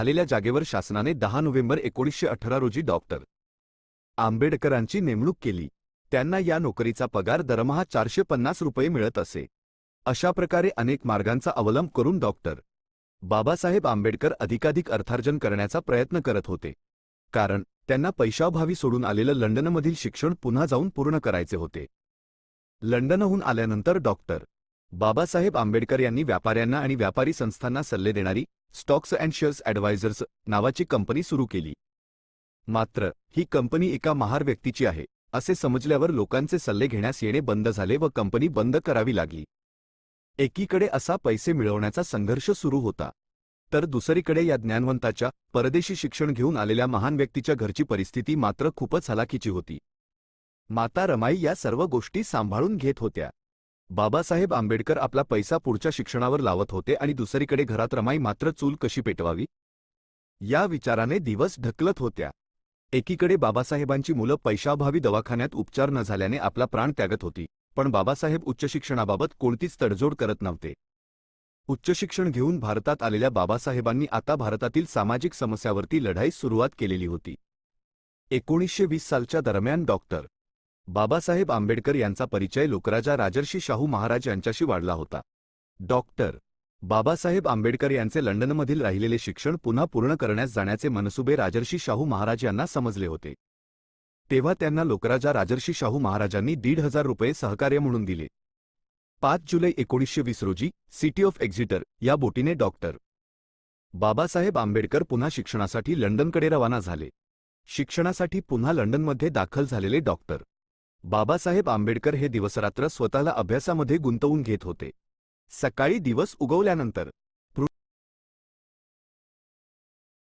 आलेल्या जागेवर शासनाने 10 नोव्हेंबर 1918 रोजी डॉक्टर आंबेडकरांची नेमणूक केली। त्यांना या नोकरीचा पगार दरमहा 450 रुपये मिळत असे। अशा प्रकारे अनेक मार्गांचा अवलंब करून डॉक्टर बाबासाहेब आंबेडकर अधिकाधिक अर्थार्जन करण्याचा प्रयत्न करत होते, कारण त्यांना पैशाअभावी सोडून आलेलं लंडनमधील शिक्षण पुन्हा जाऊन पूर्ण करायचे होते। लंडनहून आल्यानंतर डॉक्टर बाबासाहेब आंबेडकर यांनी व्यापाऱ्यांना आणि व्यापारी संस्थांना सल्ले देणारी स्टॉक्स अँड शेअर्स ॲडवायझर्स नावाची कंपनी सुरू केली। मात्र ही कंपनी एका महार व्यक्तीची आहे असे समजल्यावर लोकांचे सल्ले घेण्यास येणे बंद झाले व कंपनी बंद करावी लागली। एकीकडे असा पैसे मिळवण्याचा संघर्ष सुरू होता, तर दुसरीकडे या ज्ञानवंताच्या परदेशी शिक्षण घेऊन आलेल्या महान व्यक्तीच्या घरची परिस्थिती मात्र खूपच हलाखीची होती। माता रमाई या सर्व गोष्टी सांभाळून घेत होत्या। बाबासाहेब आंबेडकर आपला पैसा पुढच्या शिक्षणावर लावत होते आणि दुसरीकडे घरात रमाई मात्र चूल कशी पेटवावी या विचाराने दिवस ढकलत होत्या। एकीकडे बाबासाहेबांची मुलं पैशाअभावी दवाखान्यात उपचार न झाल्याने आपला प्राण त्यागत होती, पण बाबासाहेब उच्च शिक्षणाबाबत कोणतीच तडजोड करत नव्हते। उच्च शिक्षण घेऊन भारतात आलेल्या बाबासाहेबांनी आता भारतातील सामाजिक समस्यावरती लढाईस सुरुवात केलेली होती। 1920 सालच्या दरम्यान डॉक्टर बाबासाहेब आंबेडकर यांचा परिचय लोकराजा राजर्षी शाहू महाराज यांच्याशी वाढला होता। डॉक्टर बाबासाहेब आंबेडकर यांचे लंडनमधील राहिलेले शिक्षण पुन्हा पूर्ण करण्यास जाण्याचे मनसुबे राजर्षी शाहू महाराज यांना समजले होते। तेव्हा त्यांना लोकराजा राजर्षी शाहू महाराजांनी 1,500 रुपये सहकार्य म्हणून दिले। 5 जुलै 1920 रोजी सिटी ऑफ एक्झिटर या बोटीने डॉक्टर बाबासाहेब आंबेडकर पुन्हा शिक्षणासाठी लंडनकडे रवाना झाले। शिक्षणासाठी पुन्हा लंडनमध्ये दाखल झालेले डॉक्टर बाबासाहेब आंबेडकर हे दिवसरात्र स्वतःला अभ्यासामध्ये गुंतवून घेत होते। सकाळी दिवस उगवल्यानंतर